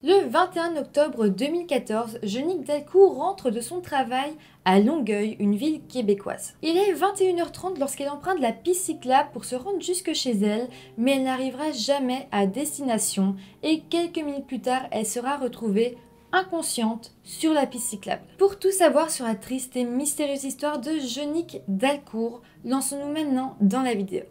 Le 21 octobre 2014, Jeannick Dalcourt rentre de son travail à Longueuil, une ville québécoise. Il est 21h30 lorsqu'elle emprunte la piste cyclable pour se rendre jusque chez elle, mais elle n'arrivera jamais à destination et quelques minutes plus tard, elle sera retrouvée inconsciente sur la piste cyclable. Pour tout savoir sur la triste et mystérieuse histoire de Jeannick Dalcourt, lançons-nous maintenant dans la vidéo.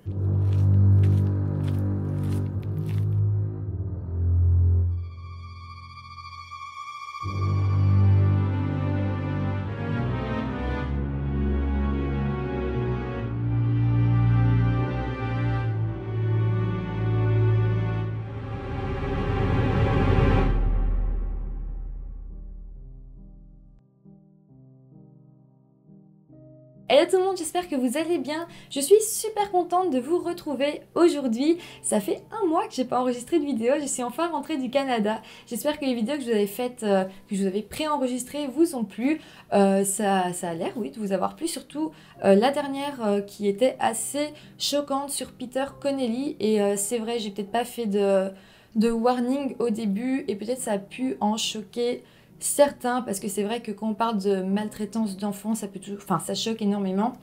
Hello tout le monde, j'espère que vous allez bien. Je suis super contente de vous retrouver aujourd'hui. Ça fait un mois que j'ai pas enregistré de vidéo, je suis enfin rentrée du Canada. J'espère que les vidéos que je vous avais faites, que je vous avais préenregistrées vous ont plu. Ça a l'air, oui, de vous avoir plu, surtout la dernière qui était assez choquante sur Peter Connelly. Et c'est vrai, j'ai peut-être pas fait de warning au début et peut-être ça a pu en choquer certains, parce que c'est vrai que quand on parle de maltraitance d'enfants, ça peut toujours, enfin ça choque énormément.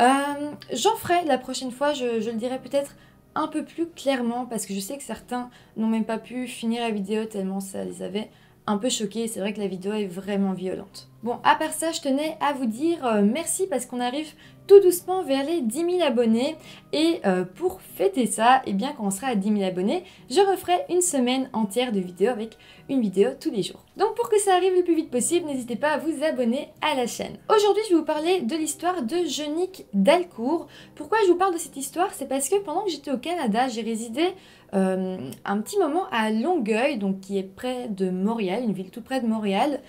J'en ferai la prochaine fois, je le dirai peut-être un peu plus clairement, parce que je sais que certains n'ont même pas pu finir la vidéo tellement ça les avait un peu choqués. C'est vrai que la vidéo est vraiment violente. Bon, à part ça, je tenais à vous dire merci parce qu'on arrive tout doucement vers les 10 000 abonnés. Et pour fêter ça, et bien quand on sera à 10 000 abonnés, je referai une semaine entière de vidéos avec une vidéo tous les jours. Donc pour que ça arrive le plus vite possible, n'hésitez pas à vous abonner à la chaîne. Aujourd'hui, je vais vous parler de l'histoire de Jeannick Dalcourt. Pourquoi je vous parle de cette histoire? C'est parce que pendant que j'étais au Canada, j'ai résidé un petit moment à Longueuil, donc qui est près de Montréal, une ville tout près de Montréal.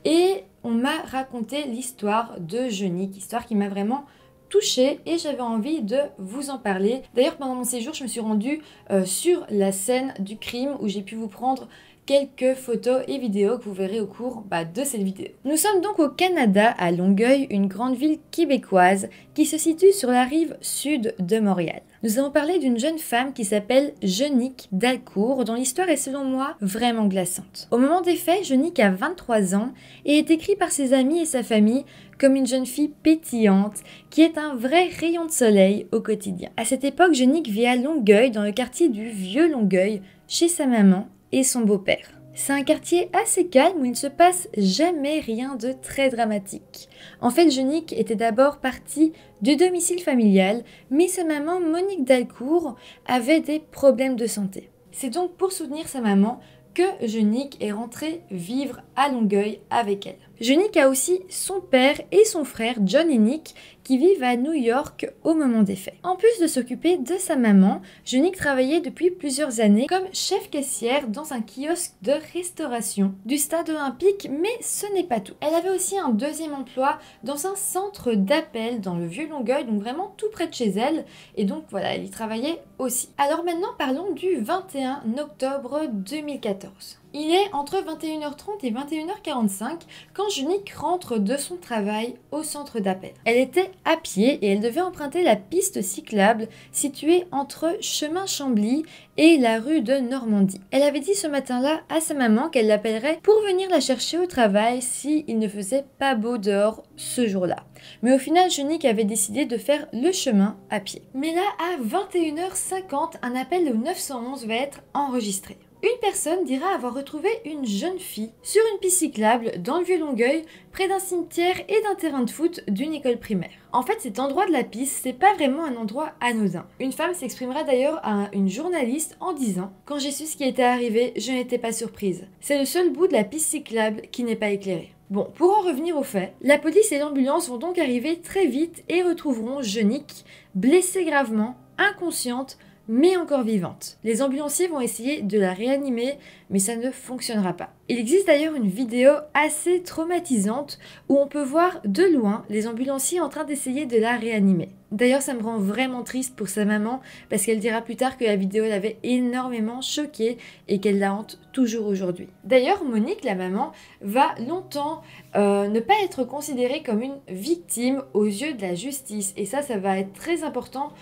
Et on m'a raconté l'histoire de Jeannick, histoire qui m'a vraiment touchée et j'avais envie de vous en parler. D'ailleurs, pendant mon séjour, je me suis rendue sur la scène du crime où j'ai pu vous prendre quelques photos et vidéos que vous verrez au cours de cette vidéo. Nous sommes donc au Canada, à Longueuil, une grande ville québécoise qui se situe sur la rive sud de Montréal. Nous allons parler d'une jeune femme qui s'appelle Jeannick Dalcourt, dont l'histoire est selon moi vraiment glaçante. Au moment des faits, Jeannick a 23 ans et est décrit par ses amis et sa famille comme une jeune fille pétillante qui est un vrai rayon de soleil au quotidien. À cette époque, Jeannick vit à Longueuil, dans le quartier du Vieux Longueuil, chez sa maman et son beau-père. C'est un quartier assez calme où il ne se passe jamais rien de très dramatique. En fait, Jeannick était d'abord partie du domicile familial, mais sa maman, Monique Dalcourt, avait des problèmes de santé. C'est donc pour soutenir sa maman que Jeannick est rentrée vivre à Longueuil avec elle. Jeannick a aussi son père et son frère John et Nick qui vivent à New York au moment des faits. En plus de s'occuper de sa maman, Jeannick travaillait depuis plusieurs années comme chef caissière dans un kiosque de restauration du stade olympique, mais ce n'est pas tout. Elle avait aussi un deuxième emploi dans un centre d'appel dans le Vieux Longueuil, donc vraiment tout près de chez elle, et donc voilà, elle y travaillait aussi. Alors maintenant, parlons du 21 octobre 2014. Il est entre 21h30 et 21h45 quand Jeannick rentre de son travail au centre d'appel. Elle était à pied et elle devait emprunter la piste cyclable située entre Chemin Chambly et la rue de Normandie. Elle avait dit ce matin-là à sa maman qu'elle l'appellerait pour venir la chercher au travail s'il ne faisait pas beau dehors ce jour-là. Mais au final, Jeannick avait décidé de faire le chemin à pied. Mais là, à 21h50, un appel au 911 va être enregistré. Une personne dira avoir retrouvé une jeune fille sur une piste cyclable dans le Vieux Longueuil, près d'un cimetière et d'un terrain de foot d'une école primaire. En fait, cet endroit de la piste, c'est pas vraiment un endroit anodin. Une femme s'exprimera d'ailleurs à une journaliste en disant « Quand j'ai su ce qui était arrivé, je n'étais pas surprise. C'est le seul bout de la piste cyclable qui n'est pas éclairé. » Bon, pour en revenir aux faits, la police et l'ambulance vont donc arriver très vite et retrouveront Jeannick blessée gravement, inconsciente, mais encore vivante. Les ambulanciers vont essayer de la réanimer, mais ça ne fonctionnera pas. Il existe d'ailleurs une vidéo assez traumatisante où on peut voir de loin les ambulanciers en train d'essayer de la réanimer. D'ailleurs, ça me rend vraiment triste pour sa maman parce qu'elle dira plus tard que la vidéo l'avait énormément choquée et qu'elle la hante toujours aujourd'hui. D'ailleurs, Monique, la maman, va longtemps ne pas être considérée comme une victime aux yeux de la justice. Et ça va être très important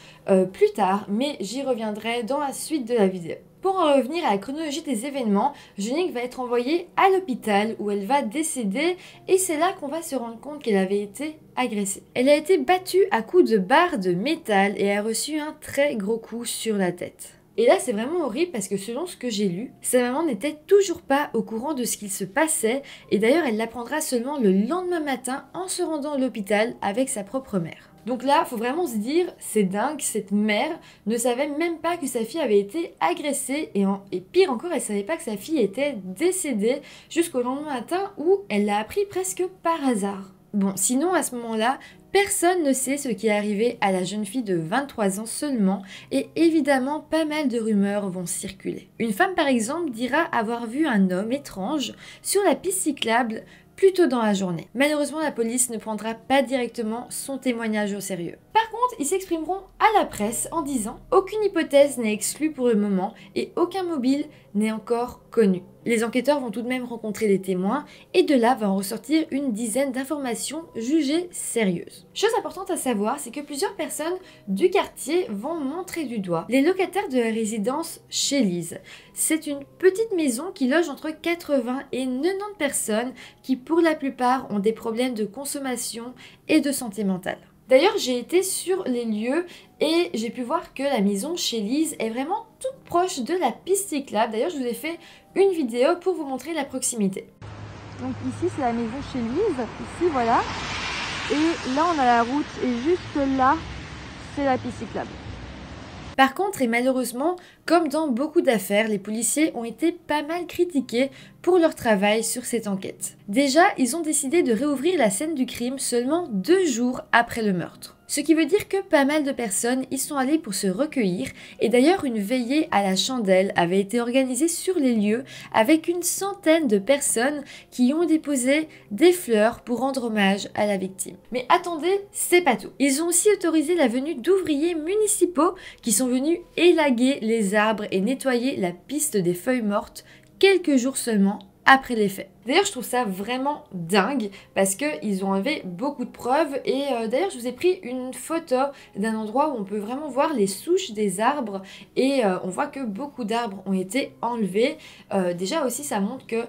plus tard, mais j'y reviendrai dans la suite de la vidéo. Pour en revenir à la chronologie des événements, Jeannick va être envoyée à l'hôpital où elle va décéder et c'est là qu'on va se rendre compte qu'elle avait été agressée. Elle a été battue à coups de barres de métal et a reçu un très gros coup sur la tête. Et là, c'est vraiment horrible parce que selon ce que j'ai lu, sa maman n'était toujours pas au courant de ce qu'il se passait et d'ailleurs, elle l'apprendra seulement le lendemain matin en se rendant à l'hôpital avec sa propre mère. Donc là, faut vraiment se dire, c'est dingue, cette mère ne savait même pas que sa fille avait été agressée et pire encore, elle savait pas que sa fille était décédée jusqu'au lendemain matin où elle l'a appris presque par hasard. Bon, sinon à ce moment-là, personne ne sait ce qui est arrivé à la jeune fille de 23 ans seulement et évidemment pas mal de rumeurs vont circuler. Une femme par exemple dira avoir vu un homme étrange sur la piste cyclable plus tôt dans la journée. Malheureusement, la police ne prendra pas directement son témoignage au sérieux. Par contre, ils s'exprimeront à la presse en disant « Aucune hypothèse n'est exclue pour le moment et aucun mobile n'est encore connu ». Les enquêteurs vont tout de même rencontrer des témoins et de là va en ressortir une dizaine d'informations jugées sérieuses. Chose importante à savoir, c'est que plusieurs personnes du quartier vont montrer du doigt les locataires de la résidence chez Lise. C'est une petite maison qui loge entre 80 et 90 personnes qui pour la plupart ont des problèmes de consommation et de santé mentale. D'ailleurs, j'ai été sur les lieux et j'ai pu voir que la maison chez Lise est vraiment toute proche de la piste cyclable. D'ailleurs, je vous ai fait une vidéo pour vous montrer la proximité. Donc ici, c'est la maison chez Lise. Ici, voilà. Et là, on a la route et juste là, c'est la piste cyclable. Par contre, et malheureusement, comme dans beaucoup d'affaires, les policiers ont été pas mal critiqués pour leur travail sur cette enquête. Déjà, ils ont décidé de réouvrir la scène du crime seulement 2 jours après le meurtre. Ce qui veut dire que pas mal de personnes y sont allées pour se recueillir et d'ailleurs une veillée à la chandelle avait été organisée sur les lieux avec une centaine de personnes qui ont déposé des fleurs pour rendre hommage à la victime. Mais attendez, c'est pas tout. Ils ont aussi autorisé la venue d'ouvriers municipaux qui sont venus élaguer les arbres et nettoyer la piste des feuilles mortes quelques jours seulement après les faits. D'ailleurs, je trouve ça vraiment dingue parce qu'ils ont enlevé beaucoup de preuves et d'ailleurs, je vous ai pris une photo d'un endroit où on peut vraiment voir les souches des arbres et on voit que beaucoup d'arbres ont été enlevés. Déjà aussi, ça montre que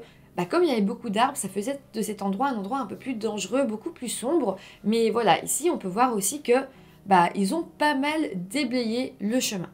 comme il y avait beaucoup d'arbres, ça faisait de cet endroit un endroit un peu plus dangereux, beaucoup plus sombre. Mais voilà, ici, on peut voir aussi que ils ont pas mal déblayé le chemin.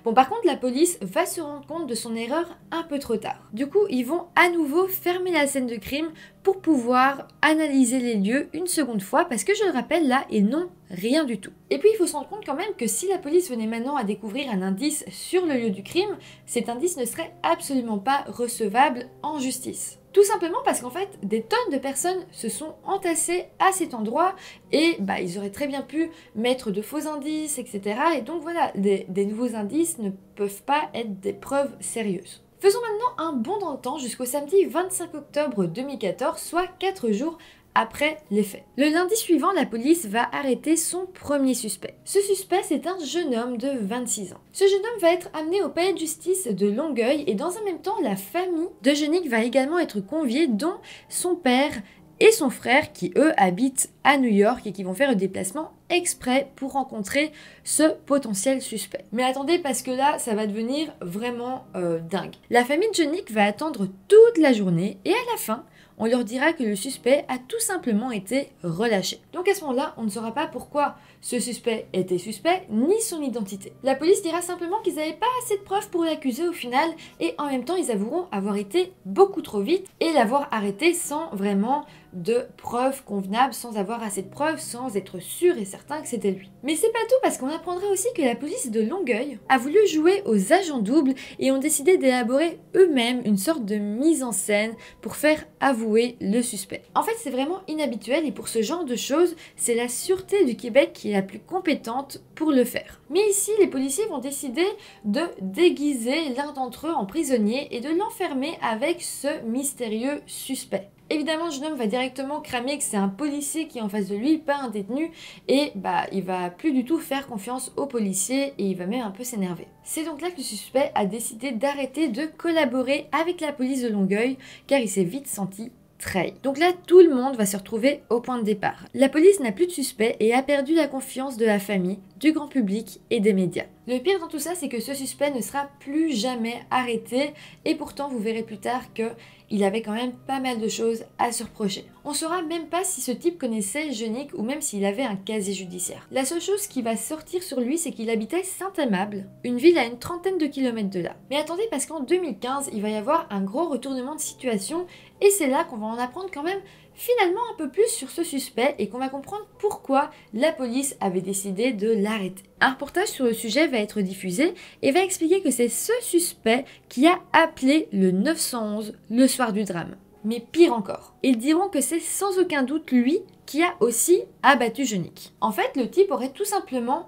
Bon, par contre, la police va se rendre compte de son erreur un peu trop tard. Du coup, ils vont à nouveau fermer la scène de crime pour pouvoir analyser les lieux une seconde fois parce que je le rappelle, là, ils n'ont rien du tout. Et puis, il faut se rendre compte quand même que si la police venait maintenant à découvrir un indice sur le lieu du crime, cet indice ne serait absolument pas recevable en justice. Tout simplement parce qu'en fait, des tonnes de personnes se sont entassées à cet endroit et ils auraient très bien pu mettre de faux indices, etc. Et donc voilà, des nouveaux indices ne peuvent pas être des preuves sérieuses. Faisons maintenant un bond dans le temps jusqu'au samedi 25 octobre 2014, soit 4 jours après les faits. Le lundi suivant, la police va arrêter son premier suspect. Ce suspect, c'est un jeune homme de 26 ans. Ce jeune homme va être amené au palais de justice de Longueuil et dans un même temps, la famille de Jeannick va également être conviée, dont son père et son frère qui, eux, habitent à New York et qui vont faire le déplacement exprès pour rencontrer ce potentiel suspect. Mais attendez, parce que là, ça va devenir vraiment dingue. La famille de Jeannick va attendre toute la journée et à la fin, on leur dira que le suspect a tout simplement été relâché. Donc à ce moment-là, on ne saura pas pourquoi ce suspect était suspect, ni son identité. La police dira simplement qu'ils n'avaient pas assez de preuves pour l'accuser au final, et en même temps, ils avoueront avoir été beaucoup trop vite et l'avoir arrêté sans vraiment de preuves convenables, sans avoir assez de preuves, sans être sûr et certain que c'était lui. Mais c'est pas tout, parce qu'on apprendra aussi que la police de Longueuil a voulu jouer aux agents doubles et ont décidé d'élaborer eux-mêmes une sorte de mise en scène pour faire avouer le suspect. En fait, c'est vraiment inhabituel et pour ce genre de choses, c'est la Sûreté du Québec qui est la plus compétente pour le faire. Mais ici, les policiers vont décider de déguiser l'un d'entre eux en prisonnier et de l'enfermer avec ce mystérieux suspect. Évidemment, le jeune homme va directement cramer que c'est un policier qui est en face de lui, pas un détenu, et il va plus du tout faire confiance aux policiers et il va même un peu s'énerver. C'est donc là que le suspect a décidé d'arrêter de collaborer avec la police de Longueuil car il s'est vite senti trahi. Donc là, tout le monde va se retrouver au point de départ. La police n'a plus de suspect et a perdu la confiance de la famille, du grand public et des médias. Le pire dans tout ça, c'est que ce suspect ne sera plus jamais arrêté et pourtant vous verrez plus tard qu'il avait quand même pas mal de choses à se reprocher. On saura même pas si ce type connaissait Jeunic ou même s'il avait un casier judiciaire. La seule chose qui va sortir sur lui, c'est qu'il habitait Saint-Amable, une ville à une trentaine de kilomètres de là. Mais attendez, parce qu'en 2015, il va y avoir un gros retournement de situation et c'est là qu'on va en apprendre quand même finalement un peu plus sur ce suspect et qu'on va comprendre pourquoi la police avait décidé de l'arrêter. Un reportage sur le sujet va être diffusé et va expliquer que c'est ce suspect qui a appelé le 911 le soir du drame. Mais pire encore, ils diront que c'est sans aucun doute lui qui a aussi abattu Jeunic. En fait, le type aurait tout simplement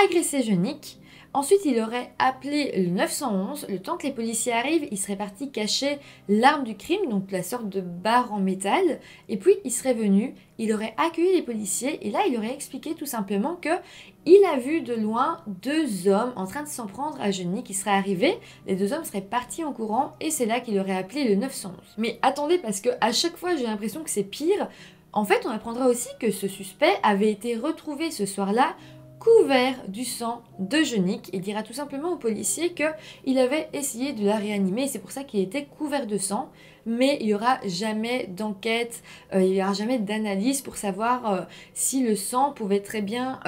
agressé Jeunic. Ensuite, il aurait appelé le 911. Le temps que les policiers arrivent, il serait parti cacher l'arme du crime, donc la sorte de barre en métal. Et puis, il serait venu, il aurait accueilli les policiers et là, il aurait expliqué tout simplement que il a vu de loin deux hommes en train de s'en prendre à Jeunic qui seraient arrivés. Les deux hommes seraient partis en courant et c'est là qu'il aurait appelé le 911. Mais attendez, parce que à chaque fois, j'ai l'impression que c'est pire. En fait, on apprendra aussi que ce suspect avait été retrouvé ce soir-là couvert du sang de Jeunic et dira tout simplement aux policiers qu'il avait essayé de la réanimer et c'est pour ça qu'il était couvert de sang, mais il n'y aura jamais d'enquête, il n'y aura jamais d'analyse pour savoir si le sang pouvait très bien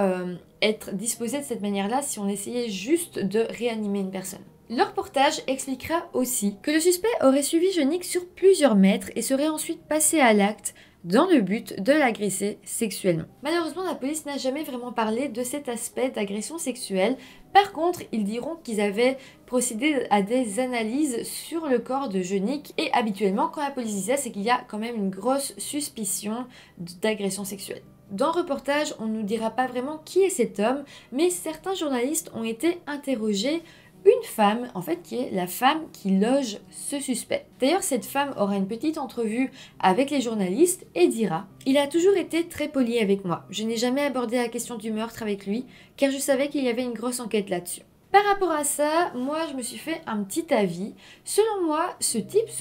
être disposé de cette manière-là si on essayait juste de réanimer une personne. Le reportage expliquera aussi que le suspect aurait suivi Jeunic sur plusieurs mètres et serait ensuite passé à l'acte dans le but de l'agresser sexuellement. Malheureusement, la police n'a jamais vraiment parlé de cet aspect d'agression sexuelle. Par contre, ils diront qu'ils avaient procédé à des analyses sur le corps de Jeunic et habituellement, quand la police dit ça, c'est qu'il y a quand même une grosse suspicion d'agression sexuelle. Dans le reportage, on ne nous dira pas vraiment qui est cet homme, mais certains journalistes ont été interrogés. Une femme, en fait, qui est la femme qui loge ce suspect. D'ailleurs, cette femme aura une petite entrevue avec les journalistes et dira « Il a toujours été très poli avec moi. Je n'ai jamais abordé la question du meurtre avec lui, car je savais qu'il y avait une grosse enquête là-dessus. » Par rapport à ça, moi je me suis fait un petit avis. Selon moi, ce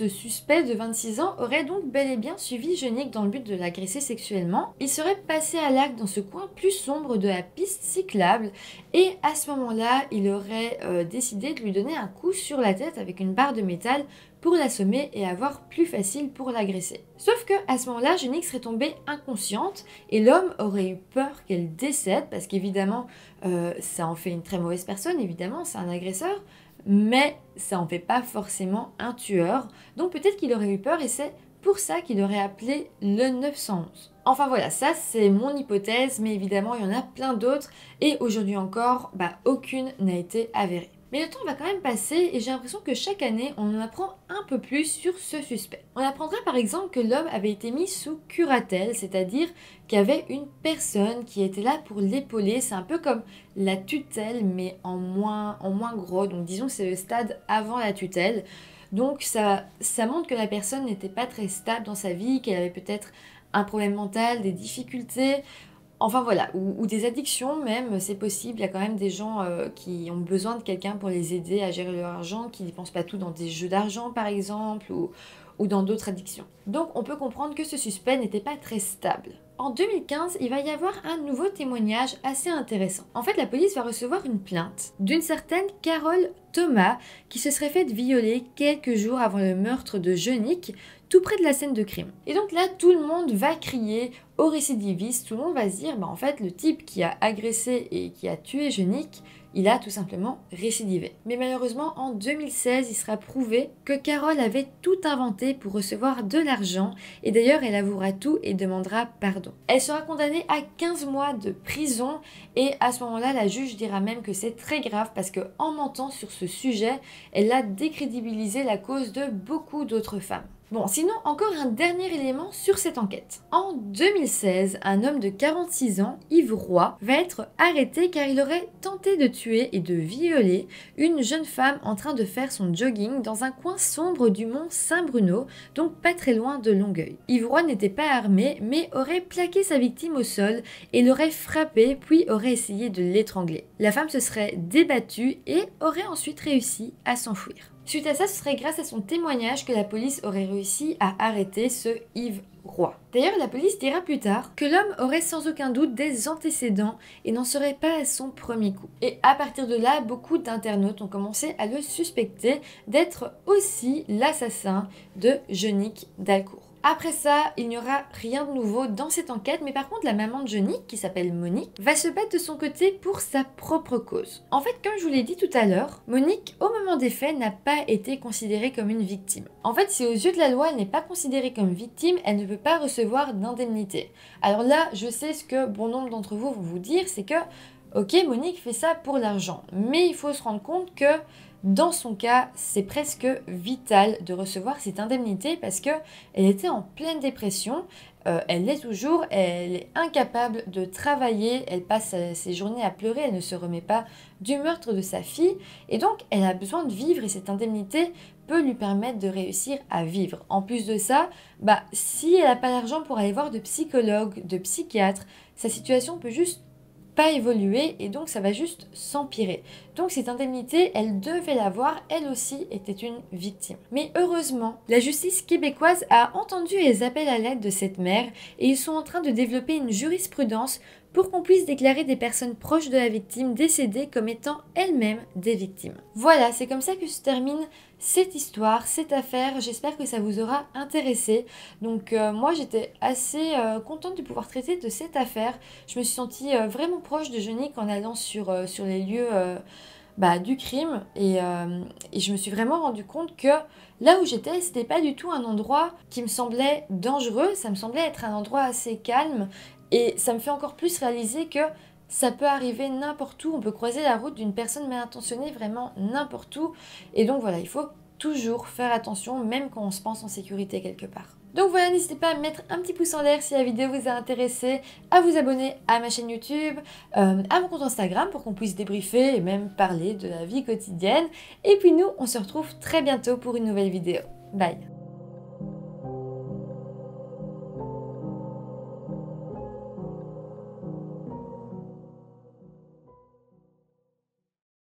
suspect de 26 ans, aurait donc bel et bien suivi Jeunic dans le but de l'agresser sexuellement. Il serait passé à l'acte dans ce coin plus sombre de la piste cyclable et à ce moment-là, il aurait décidé de lui donner un coup sur la tête avec une barre de métal pour l'assommer et avoir plus facile pour l'agresser. Sauf que à ce moment-là, Jeunic serait tombée inconsciente et l'homme aurait eu peur qu'elle décède parce qu'évidemment, ça en fait une très mauvaise personne, évidemment, c'est un agresseur, mais ça en fait pas forcément un tueur. Donc peut-être qu'il aurait eu peur et c'est pour ça qu'il aurait appelé le 911. Enfin voilà, ça c'est mon hypothèse, mais évidemment il y en a plein d'autres et aujourd'hui encore, aucune n'a été avérée. Mais le temps va quand même passer et j'ai l'impression que chaque année, on en apprend un peu plus sur ce suspect. On apprendra par exemple que l'homme avait été mis sous curatelle, c'est-à-dire qu'il y avait une personne qui était là pour l'épauler. C'est un peu comme la tutelle, mais en moins gros. Donc disons que c'est le stade avant la tutelle. Donc ça montre que la personne n'était pas très stable dans sa vie, qu'elle avait peut-être un problème mental, des difficultés. Enfin voilà, ou des addictions même, c'est possible. Il y a quand même des gens qui ont besoin de quelqu'un pour les aider à gérer leur argent, qui ne dépensent pas tout dans des jeux d'argent par exemple, ou dans d'autres addictions. Donc on peut comprendre que ce suspect n'était pas très stable. En 2015, il va y avoir un nouveau témoignage assez intéressant. En fait, la police va recevoir une plainte d'une certaine Carole Thomas qui se serait faite violer quelques jours avant le meurtre de Jeunic, tout près de la scène de crime. Et donc là, tout le monde va crier au récidiviste, tout le monde va se dire, en fait, le type qui a agressé et qui a tué Jeunic, il a tout simplement récidivé. Mais malheureusement, en 2016, il sera prouvé que Carole avait tout inventé pour recevoir de l'argent et d'ailleurs, elle avouera tout et demandera pardon. Elle sera condamnée à 15 mois de prison et à ce moment-là, la juge dira même que c'est très grave parce qu'en mentant sur ce sujet, elle a décrédibilisé la cause de beaucoup d'autres femmes. Bon, sinon, encore un dernier élément sur cette enquête. En 2016, un homme de 46 ans, Yves Roy, va être arrêté car il aurait tenté de tuer et de violer une jeune femme en train de faire son jogging dans un coin sombre du mont Saint-Bruno, donc pas très loin de Longueuil. Yves Roy n'était pas armé, mais aurait plaqué sa victime au sol et l'aurait frappé, puis aurait essayé de l'étrangler. La femme se serait débattue et aurait ensuite réussi à s'enfuir. Suite à ça, ce serait grâce à son témoignage que la police aurait réussi à arrêter ce Yves Roy. D'ailleurs, la police dira plus tard que l'homme aurait sans aucun doute des antécédents et n'en serait pas à son premier coup. Et à partir de là, beaucoup d'internautes ont commencé à le suspecter d'être aussi l'assassin de Yonick Dalcourt. Après ça, il n'y aura rien de nouveau dans cette enquête, mais par contre la maman de Yonick, qui s'appelle Monique, va se battre de son côté pour sa propre cause. En fait, comme je vous l'ai dit tout à l'heure, Monique, au moment des faits, n'a pas été considérée comme une victime. En fait, si aux yeux de la loi, elle n'est pas considérée comme victime, elle ne peut pas recevoir d'indemnité. Alors là, je sais ce que bon nombre d'entre vous vont vous dire, c'est que, ok, Monique fait ça pour l'argent, mais il faut se rendre compte que dans son cas, c'est presque vital de recevoir cette indemnité parce qu'elle était en pleine dépression, elle l'est toujours, elle est incapable de travailler, elle passe ses journées à pleurer, elle ne se remet pas du meurtre de sa fille et donc elle a besoin de vivre et cette indemnité peut lui permettre de réussir à vivre. En plus de ça, si elle n'a pas l'argent pour aller voir de psychologue, de psychiatre, sa situation peut juste pas évoluer et donc ça va juste s'empirer. Donc cette indemnité, elle devait l'avoir, elle aussi était une victime. Mais heureusement, la justice québécoise a entendu les appels à l'aide de cette mère et ils sont en train de développer une jurisprudence pour qu'on puisse déclarer des personnes proches de la victime décédée comme étant elles-mêmes des victimes. Voilà, c'est comme ça que se termine cette histoire, cette affaire. J'espère que ça vous aura intéressé. Donc moi j'étais assez contente de pouvoir traiter de cette affaire. Je me suis sentie vraiment proche de Yonick en allant sur les lieux du crime et je me suis vraiment rendu compte que là où j'étais, c'était pas du tout un endroit qui me semblait dangereux, ça me semblait être un endroit assez calme et ça me fait encore plus réaliser que ça peut arriver n'importe où, on peut croiser la route d'une personne mal intentionnée vraiment n'importe où et donc voilà, il faut toujours faire attention même quand on se pense en sécurité quelque part. Donc voilà, n'hésitez pas à mettre un petit pouce en l'air si la vidéo vous a intéressé, à vous abonner à ma chaîne YouTube, à mon compte Instagram pour qu'on puisse débriefer et même parler de la vie quotidienne. Et puis nous, on se retrouve très bientôt pour une nouvelle vidéo. Bye!